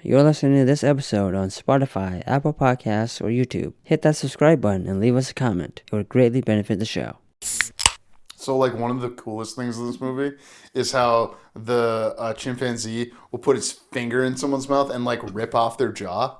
You're listening to this episode on Spotify, Apple Podcasts, or YouTube. Hit that subscribe button and leave us a comment. It would greatly benefit the show. So, like, one of the coolest things in this movie is how the chimpanzee will put his finger in someone's mouth and, like, rip off their jaw.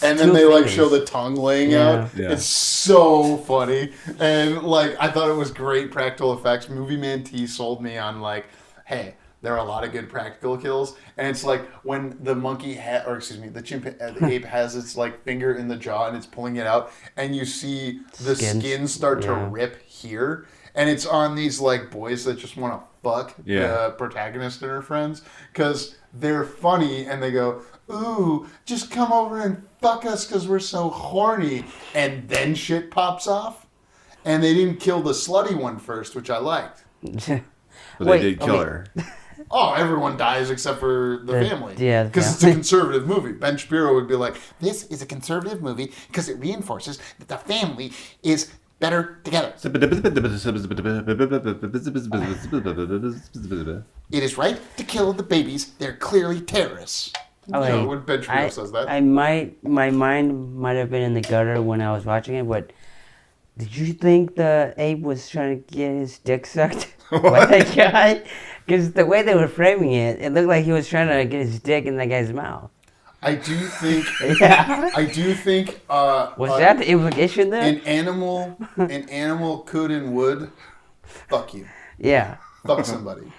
And then they, like, show the tongue laying out. Yeah. It's so funny. And, like, I thought it was great practical effects. Movie Man T sold me on, like, hey, there are a lot of good practical kills. And it's like when the the ape has its, like, finger in the jaw and it's pulling it out. And you see the skin start to rip here. And it's on these, like, boys that just want to fuck the protagonist and her friends because they're funny and they go, ooh, just come over and fuck us because we're so horny. And then shit pops off. And they didn't kill the slutty one first, which I liked. But they did kill her. Oh, everyone dies except for the family. Yeah. Because it's a conservative movie. Ben Shapiro would be like, this is a conservative movie because it reinforces that the family is better together. It is right to kill the babies. They're clearly terrorists. Oh, you know, when Ben Shapiro says that. My mind might have been in the gutter when I was watching it, but did you think the ape was trying to get his dick sucked by that guy? Because the way they were framing it, it looked like he was trying to get his dick in that guy's mouth. I do think. Was that the implication there? An animal could and would fuck you. Yeah. Fuck somebody.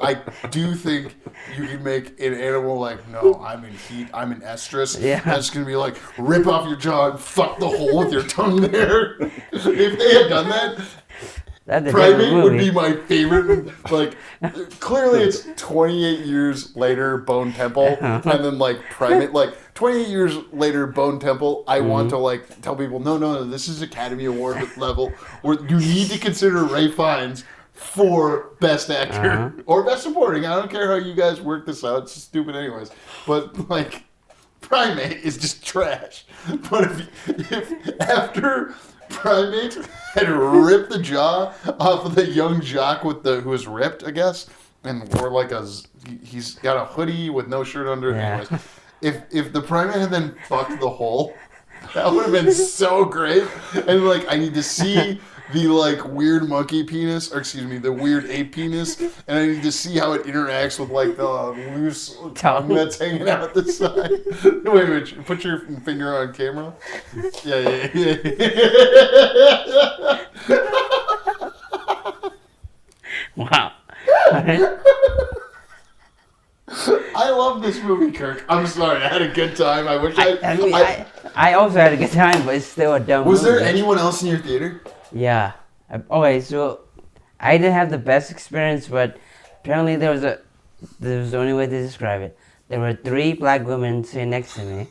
I do think you can make an animal like, no, I'm in heat, I'm in estrus. Yeah. That's going to be like, rip off your jaw and fuck the hole with your tongue there. If they had done that, Primate would be my favorite. Like, clearly it's 28 years later, Bone Temple, and then, like, Primate, like, 28 years later, Bone Temple, I want to, like, tell people, no, this is Academy Award level, where you need to consider Ray Fiennes for Best Actor or Best Supporting. I don't care how you guys work this out. It's stupid anyways. But, like, Primate is just trash. But if after Primate had ripped the jaw off of the young jock who was ripped, I guess, and wore like he's got a hoodie with no shirt under it. Anyways, if the Primate had then fucked the hole, that would have been so great. And, like, I need to see the, like, weird monkey penis, or excuse me, the weird ape penis, and I need to see how it interacts with, like, the loose tongue that's hanging out the side. Wait, put your finger on camera. Yeah. Wow. I love this movie, Kirk. I'm sorry, I had a good time. I wish I also had a good time, but it's still a dumb Was movie. there anyone else in your theater? Yeah. Okay, so I didn't have the best experience, but apparently there was the only way to describe it. There were 3 black women sitting next to me,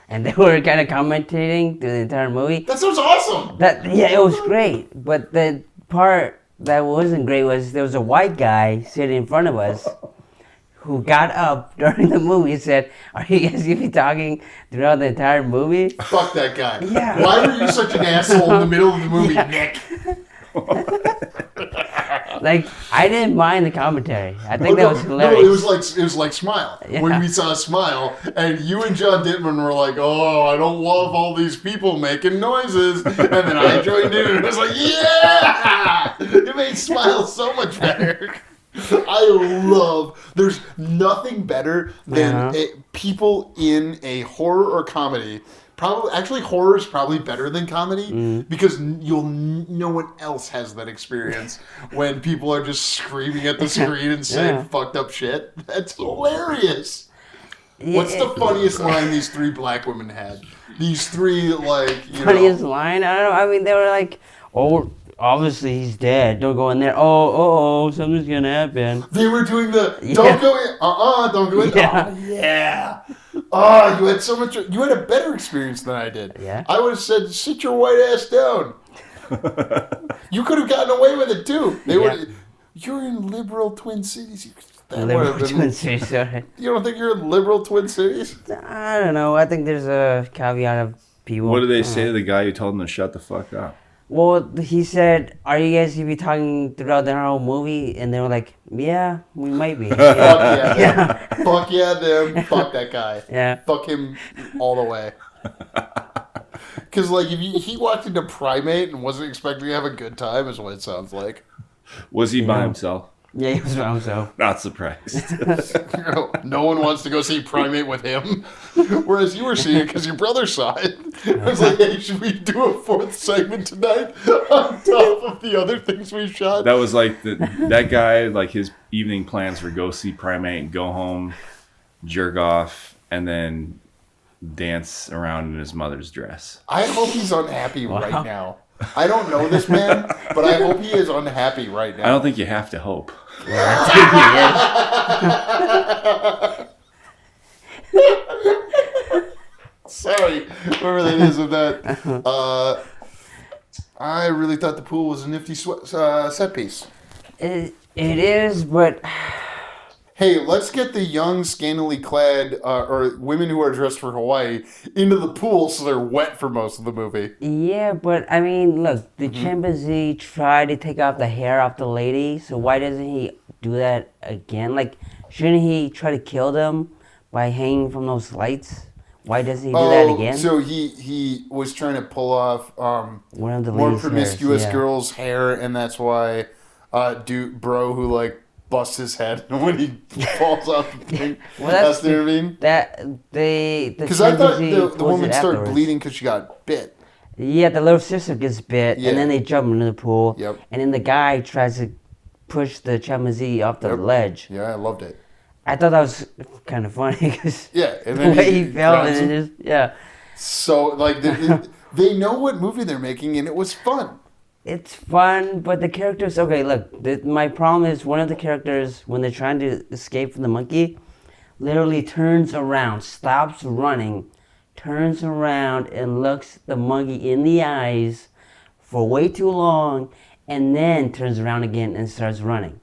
and they were kind of commentating through the entire movie. That sounds awesome! It was great, but the part that wasn't great was there was a white guy sitting in front of us who got up during the movie and said, are you guys going to be talking throughout the entire movie? Fuck that guy. Yeah. Why were you such an asshole in the middle of the movie, Nick? Like, I didn't mind the commentary. I think that was hilarious. No, it was like Smile. Yeah. When we saw Smile, and you and John Dittman were like, oh, I don't love all these people making noises. And then I joined in, and it was like, yeah! It made Smile so much better. There's nothing better than people in a horror or comedy. Actually, horror is probably better than comedy because no one else has that experience when people are just screaming at the screen and saying fucked up shit. That's hilarious. What's the funniest line these 3 black women had? These 3, like, funniest line? I don't know. I mean, they were like, oh, obviously he's dead. Don't go in there. Oh, something's gonna happen. They were doing the don't go in. Don't go in. Yeah. Oh, yeah. Oh, you had so much. You had a better experience than I did. Yeah. I would have said, "Sit your white ass down." You could have gotten away with it too. You're in liberal Twin Cities. Twin Cities. Sorry. You don't think you're in liberal Twin Cities? I don't know. I think there's a caveat of people. What did they say to the guy who told him to shut the fuck up? Well, he said, "Are you guys gonna be talking throughout the whole movie?" And they were like, "Yeah, we might be." Fuck yeah, them. Fuck yeah, them. Fuck that guy. Yeah. Fuck him all the way. Because, like, if he walked into Primate and wasn't expecting to have a good time, is what it sounds like. Was he by himself? Yeah, he was by himself. Not surprised. No one wants to go see Primate with him. Whereas you were seeing it because your brother saw it. I was like, hey, should we do a 4th segment tonight on top of the other things we shot? That was like that guy, like his evening plans were go see Primate and go home, jerk off, and then dance around in his mother's dress. I hope he's unhappy right now. I don't know this man, but I hope he is unhappy right now. I don't think you have to hope. Yeah, I Sorry, whoever that is of that. I really thought the pool was a nifty set piece. It is, but hey, let's get the young, scantily clad, or women who are dressed for Hawaii into the pool so they're wet for most of the movie. Yeah, but I mean, look, the chimpanzee tried to take off the hair off the lady, so why doesn't he do that again? Like, shouldn't he try to kill them by hanging from those lights? Why doesn't he do that again? So he was trying to pull off One of the more ladies' promiscuous hairs, yeah. girls' hair, and that's why bro who like busts his head when he falls off the thing. Well, that's what I mean? Because I thought the woman started bleeding because she got bit. Yeah, the little sister gets bit, and then they jump into the pool. Yep. And then the guy tries to push the chimpanzee off the ledge. Yeah, I loved it. I thought that was kind of funny because and the then way he fell and it just So like they know what movie they're making, and it was fun. It's fun, but the characters... Okay, look, my problem is one of the characters, when they're trying to escape from the monkey, literally turns around, stops running, turns around and looks the monkey in the eyes for way too long, and then turns around again and starts running.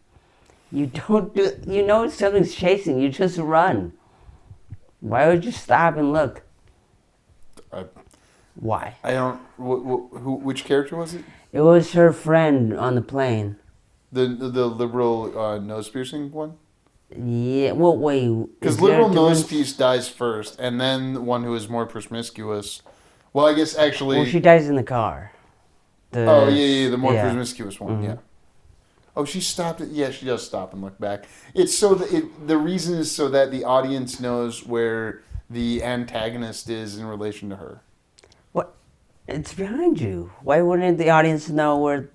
You don't do... You know something's chasing you, just run. Why would you stop and look? Why? I don't... Which character was it? It was her friend on the plane. The liberal nose piercing one? Yeah, well, wait. Because liberal nose piece dies first, and then the one who is more promiscuous... Well, I guess actually... Well, she dies in the car. The more promiscuous one, yeah. Oh, she stopped it. Yeah, she does stop and look back. It's so that the reason is so that the audience knows where the antagonist is in relation to her. What? It's behind you. Why wouldn't the audience know where?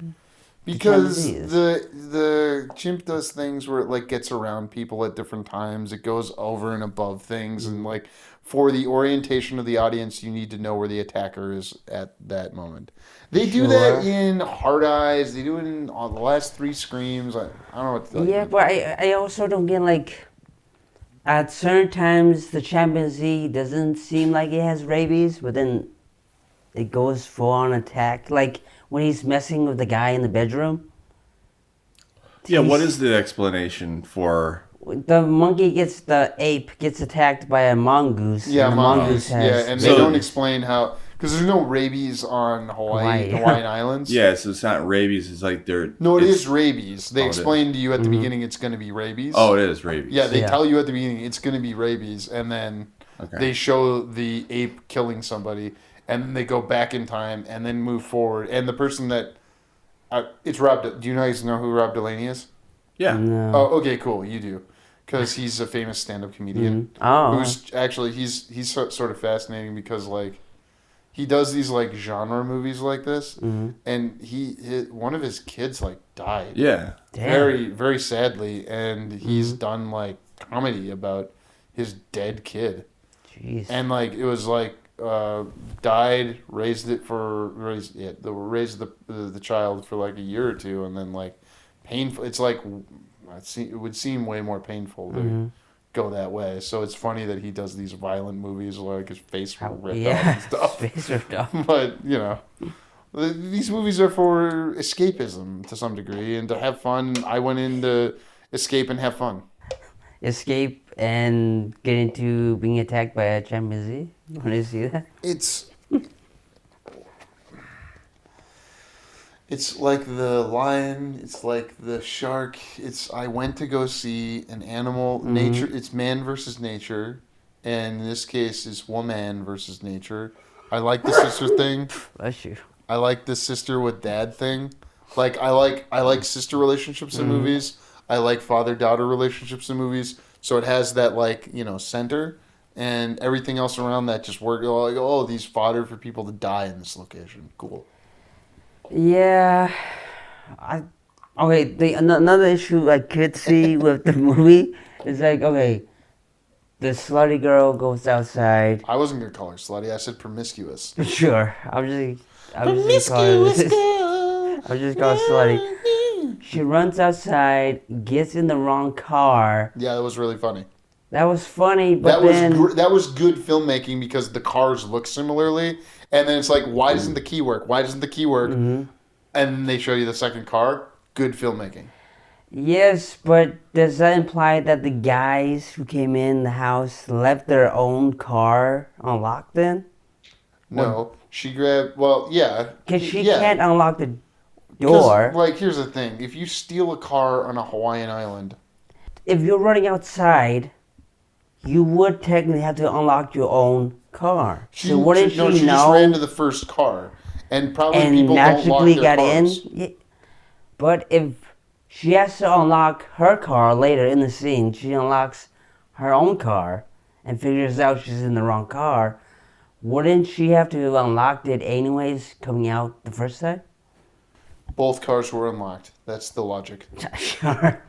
Because the chimp does things where it like gets around people at different times. It goes over and above things, and like for the orientation of the audience, you need to know where the attacker is at that moment. They do that in Hard Eyes. They do it in the last 3 Screams. I don't know what to tell you. Yeah, but I also don't get like... At certain times, the chimpanzee doesn't seem like it has rabies, but then it goes full-on attack. Like when he's messing with the guy in the bedroom. Yeah, what is the explanation for... The ape gets attacked by a mongoose. Yeah, and mongoose has... Yeah, and they don't explain how... Because there's no rabies on Hawaiian Islands. Yeah, so it's not rabies. It's like they're... No, it is rabies. They explain to you at the beginning it's going to be rabies. Oh, it is rabies. Yeah, they tell you at the beginning it's going to be rabies, and then they show the ape killing somebody, and then they go back in time and then move forward. And the person that... it's Rob... Do you guys know who Rob Delaney is? Yeah. No. Oh, okay, cool. You do. Because he's a famous stand-up comedian. Oh. Who's actually... He's sort of fascinating because, like... He does these like genre movies like this, and one of his kids like died. Yeah, very very sadly, and he's done like comedy about his dead kid. Jeez. And like it was like died, raised the child for like a year or two, and then like painful. It's like it would seem way more painful to go that way. So it's funny that he does these violent movies where like his face ripped off and stuff. Face ripped off. But you know, these movies are for escapism to some degree and to have fun. I went in to escape and have fun. Escape and get into being attacked by a chimpanzee. Want to see that? It's It's like the lion. It's like the shark. I went to go see an animal nature. It's man versus nature, and in this case, it's woman versus nature. I like the sister thing. Bless you. I like the sister with dad thing. Like I like sister relationships in movies. I like father-daughter relationships in movies. So it has that center, and everything else around that just work. Like, oh, these fodder for people to die in this location. Cool. Yeah, another issue I could see with the movie is like, okay, the slutty girl goes outside. I wasn't gonna call her slutty. I said promiscuous. Sure, promiscuous girl. I'm just calling her slutty. She runs outside, gets in the wrong car. Yeah, that was really funny. That was funny, but that was good filmmaking because the cars look similarly, and then it's like, why doesn't the key work? Why doesn't the key work? And then they show you the second car. Good filmmaking. Yes, but does that imply that the guys who came in the house left their own car unlocked then? No, she grabbed. Well, yeah, because she can't unlock the door. Like, here's the thing: if you steal a car on a Hawaiian island, if you're running outside, you would technically have to unlock your own car. She just ran to the first car, and probably people don't lock their cars. Yeah. But if she has to unlock her car later in the scene, she unlocks her own car and figures out she's in the wrong car. Wouldn't she have to unlock it anyways, coming out the first time? Both cars were unlocked. That's the logic. Sure.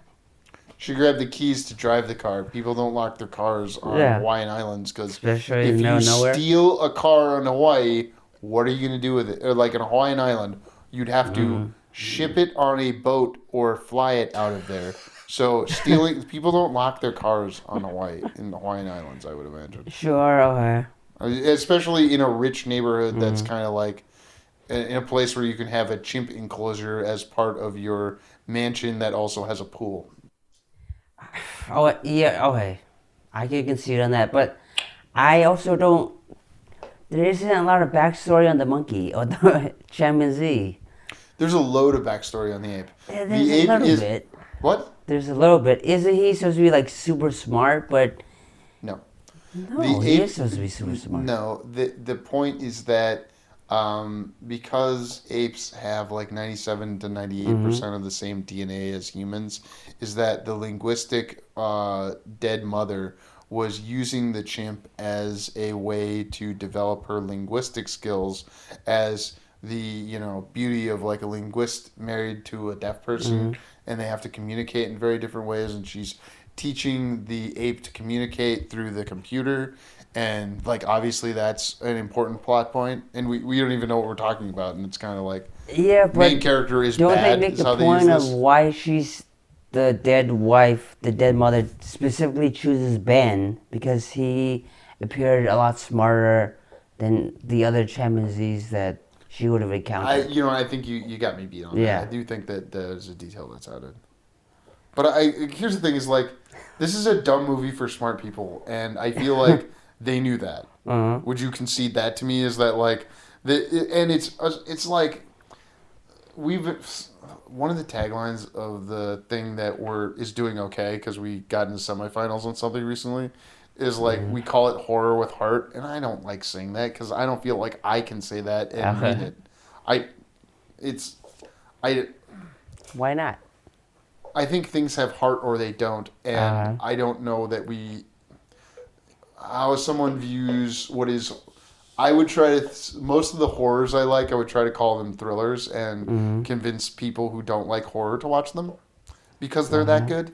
She grabbed the keys to drive the car. People don't lock their cars on Hawaiian Islands because if you steal a car on Hawaii, what are you going to do with it? Or like on a Hawaiian island, you'd have to ship it on a boat or fly it out of there. So stealing, people don't lock their cars on Hawaii, in the Hawaiian Islands, I would imagine. Sure, okay. Especially in a rich neighborhood that's kind of like in a place where you can have a chimp enclosure as part of your mansion that also has a pool. Oh, yeah, okay. I can concede on that, but I also don't... There isn't a lot of backstory on the monkey or the chimpanzee. There's a load of backstory on the ape. Yeah, there's a little bit. What? There's a little bit. Isn't he supposed to be like super smart, but... No. No, he is supposed to be super smart. No, the point is that because apes have like 97 to 98% of the same DNA as humans, is that the linguistic dead mother was using the chimp as a way to develop her linguistic skills as the beauty of like a linguist married to a deaf person, and they have to communicate in very different ways, and she's teaching the ape to communicate through the computer, and like obviously that's an important plot point, and we don't even know what we're talking about, and it's kind of like but main character is don't bad. They make the point of why she's the dead wife, the dead mother specifically chooses Ben because he appeared a lot smarter than the other chimpanzees that she would have encountered. I think you got me beat on that. I do think that there's a detail that's added. But here's the thing: is like this is a dumb movie for smart people, and I feel like they knew that. Would you concede that to me? Is that like and it's like one of the taglines of the thing that is doing okay because we got into semifinals on something recently is like we call it horror with heart, and I don't like saying that because I don't feel like I can say that and mean it. Why not? I think things have heart or they don't, and I don't know that how someone views what is. I would try to most of the horrors I would try to call them thrillers and convince people who don't like horror to watch them because they're that good.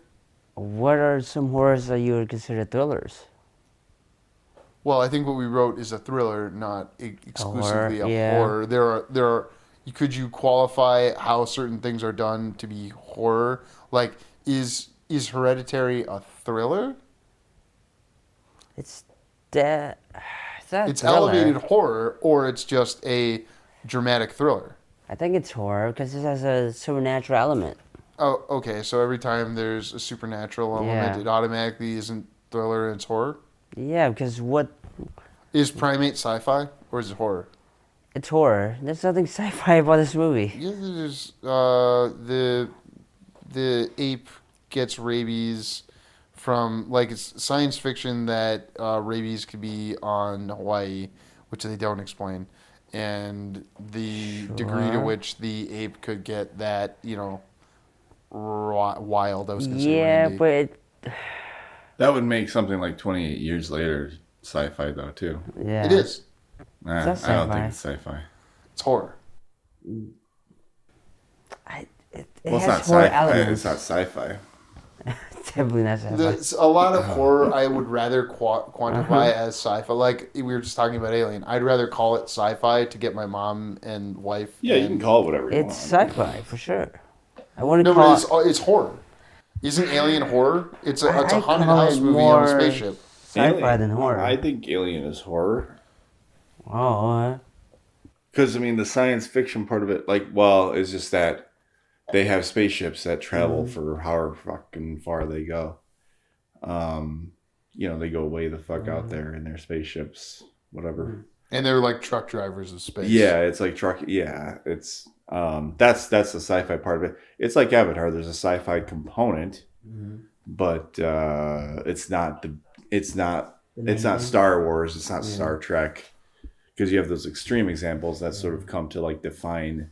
What are some horrors that you would consider thrillers? Well, I think what we wrote is a thriller, not exclusively a horror. There are. Could you qualify how certain things are done to be horror? Like, is Hereditary a thriller? It's elevated horror, or it's just a dramatic thriller. I think it's horror because it has a supernatural element. Oh, okay. So every time there's a supernatural element, it automatically isn't thriller and it's horror? Yeah, because what... Is Primate sci-fi or is it horror? It's horror. There's nothing sci-fi about this movie. Yeah, there's the ape gets rabies from, like, it's science fiction that rabies could be on Hawaii, which they don't explain, and the degree to which the ape could get that, wild. I was gonna say Yeah, Randy. but That would make something like 28 Years Later sci-fi, though, too. yeah, It is. Nah, That's I don't sci-fi. think it's sci-fi. It's horror. It Well, it's has not horror sci-fi. elements. It's not sci-fi. It's definitely not sci-fi. There's a lot of horror I would rather quantify as sci-fi. Like we were just talking about Alien. I'd rather call it sci-fi to get my mom and wife. Yeah, you can call it whatever you It's want. sci-fi for sure. I wouldn't No, call but it's horror. Isn't Alien horror? It's a I haunted call house it movie on more- a spaceship. sci-fi than horror. I think Alien is horror. Oh, Because, I mean, the science fiction part of it, is just that they have spaceships that travel for however fucking far they go. They go way the fuck out there in their spaceships, whatever. And they're like truck drivers of space. Yeah, it's like truck. Yeah, it's that's the sci-fi part of it. It's like Avatar. There's a sci-fi component, but it's not Star Wars. It's not Star Trek. Because you have those extreme examples that sort of come to like define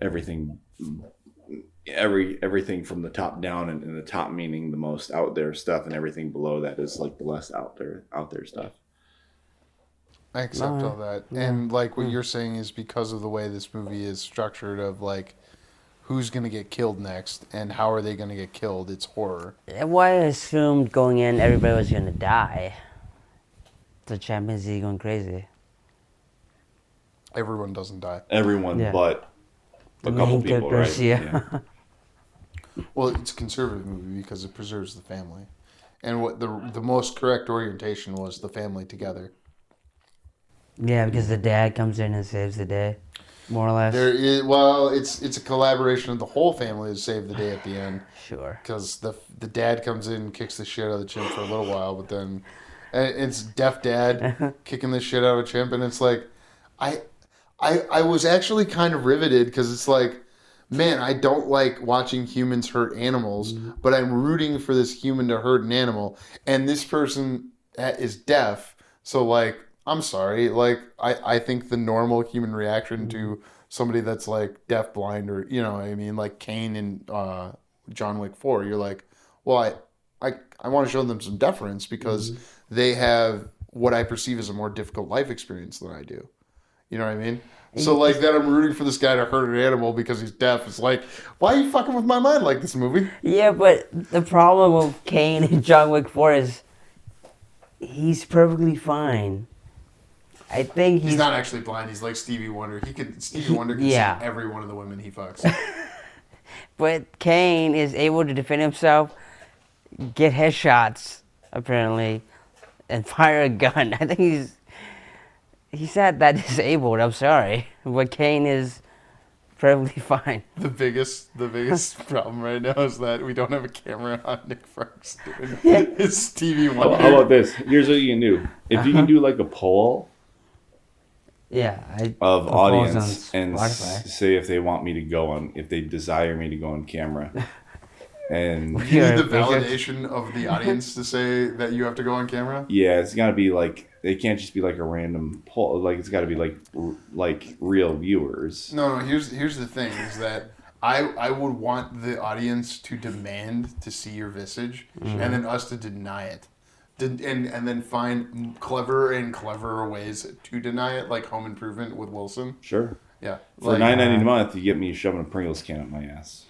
everything, everything from the top down, and the top meaning the most out there stuff, and everything below that is like the less out there stuff. I accept all that. And like what you're saying is because of the way this movie is structured of like who's going to get killed next and how are they going to get killed, it's horror. why I assumed going in everybody was gonna die. The Champions League going crazy. Everyone doesn't die. Everyone Yeah. but a couple people, right? Garcia. Well, it's a conservative movie because it preserves the family. And what the most correct orientation was the family together. Yeah, because the dad comes in and saves the day, more or less. It's a collaboration of the whole family to save the day at the end. Sure. Because the dad comes in and kicks the shit out of the chimp for a little while, but then it's deaf dad kicking the shit out of a chimp, and it's like, I was actually kind of riveted because it's like, man, I don't like watching humans hurt animals, but I'm rooting for this human to hurt an animal, and this person is deaf, so like, I'm sorry, like I think the normal human reaction to somebody that's like deaf, blind, or what I mean, like Kane in John Wick 4, you're like, well, I want to show them some deference because they have what I perceive as a more difficult life experience than I do. You know what I mean? So like that I'm rooting for this guy to hurt an animal because he's deaf. It's like, why are you fucking with my mind like this movie? Yeah, but the problem with Kane in John Wick 4 is he's perfectly fine. I think He's not actually blind. He's like Stevie Wonder. Stevie Wonder can see every one of the women he fucks. But Kane is able to defend himself, get headshots, apparently, and fire a gun. I think he's not that disabled, I'm sorry. But Kane is perfectly fine. The biggest problem right now is that we don't have a camera on Nick Farx doing his Stevie Wonder. How about this? Here's what you can do. If you can do like a poll Yeah. of audience and Spotify. say if they want me to go on, if they desire me to go on camera. And You need the validation of the audience to say that you have to go on camera? yeah, it's got to be like, they can't just be like a random poll. Like, it's got to be like real viewers. No, here's the thing, is that I would want the audience to demand to see your visage and then us to deny it. And then find cleverer and cleverer ways to deny it, like Home Improvement with Wilson. Sure. Yeah. For $9.90 a month, you get me shoving a Pringles can up my ass.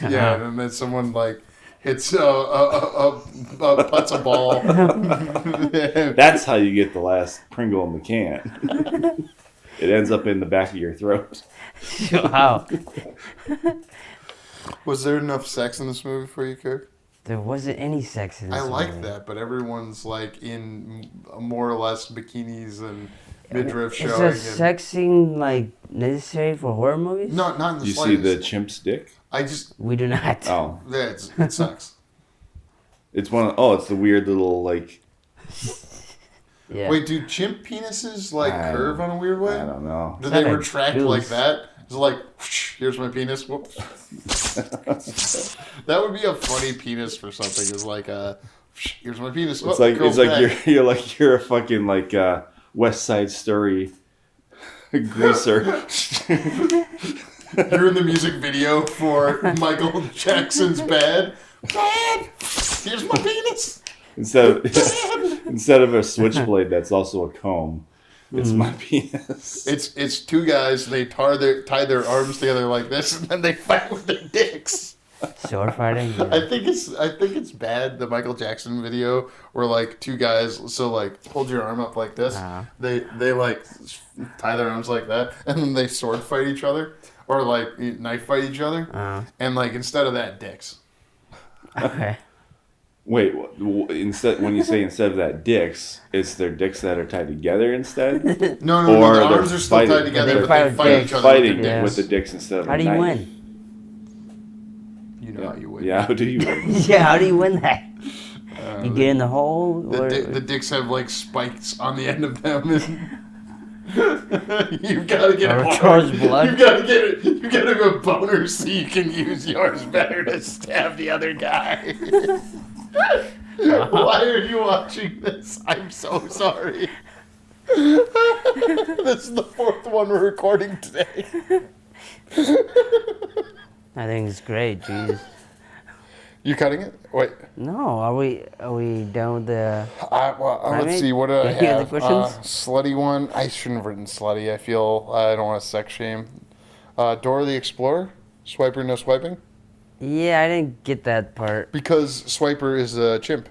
Yeah, and then someone like hits putts a ball. That's how you get the last Pringle in the can. It ends up in the back of your throat. Wow. Was there enough sex in this movie for you, Kirk? There wasn't any sex in this I like movie. that, but everyone's like in more or less bikinis and midriff Is showing. the sex scene like necessary for horror movies? Not in the You see slightest. the chimp's dick? We do not. Oh. Yeah, it sucks. It's it's the weird little, like, Yeah. Wait, do chimp penises like curve on a weird way? I don't know. Do they retract like that? It's like, here's my penis. Whoops. That would be a funny penis for something. It's like, here's my penis. It's like you're a fucking like West Side Story greaser. You're in the music video for Michael Jackson's Bad. Dad, here's my penis. Instead of a switchblade that's also a comb, it's my penis. It's two guys. They tie their arms together like this, and then they fight with their dicks. Sword fighting. Yeah. I think it's Bad. The Michael Jackson video where like two guys. So like hold your arm up like this. They like tie their arms like that, and then they sword fight each other or like knife fight each other. And like instead of that, dicks. Okay. Wait, when you say instead of that, dicks, it's their dicks that are tied together instead? No, the arms are still tied together, but they fight each other fighting with the dicks instead of How do you win? You know how you win. Yeah, how do you win? Yeah, how do you win that? You get in the hole? The dicks have like spikes on the end of them. And you've got to get it hard. Blood. You've got to get it. You've got to go boner so you can use yours better to stab the other guy. Why are you watching this? I'm so sorry. This is the fourth one we're recording today. I think it's great, jeez. You cutting it? Wait. No, are we done with the... let's see. What do I have? Questions? Slutty one. I shouldn't have written slutty. I feel I don't want to sex shame. Dora the Explorer. Swiper, no swiping. Yeah, I didn't get that part. Because Swiper is a chimp.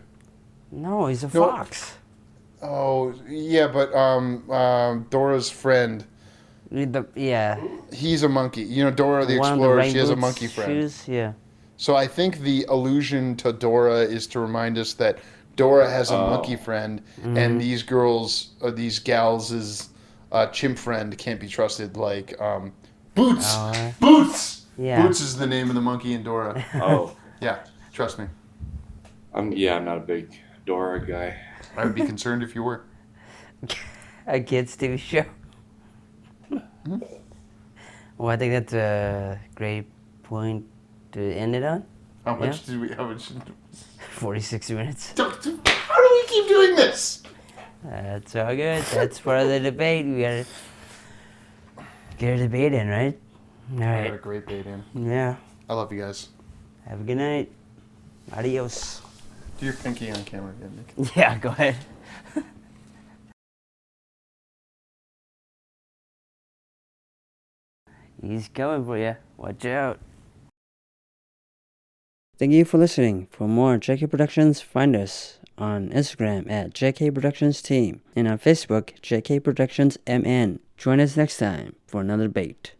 No, he's a fox. Oh, yeah, but Dora's friend. Yeah. He's a monkey. You know, Dora the Explorer, she has a monkey friend. Shoes? Yeah. So I think the allusion to Dora is to remind us that Dora has a monkey friend, and these girls, or these gals' chimp friend can't be trusted like Boots. Boots! Yeah. Boots is the name of the monkey in Dora. Oh. Yeah, trust me. I'm not a big Dora guy. I would be concerned if you were. A kids' TV show. Well, I think that's a great point to end it on. How much did we... 46 minutes. How do we keep doing this? That's all good. That's part of the debate. We gotta get a debate in, right? All right. Got a great bait in. Yeah. I love you guys. Have a good night. Adios. Do your pinky on camera again, Nick. Yeah, go ahead. He's coming for you. Watch out. Thank you for listening. For more JK Productions, find us on Instagram at JK Productions Team and on Facebook, JK Productions MN. Join us next time for another debate.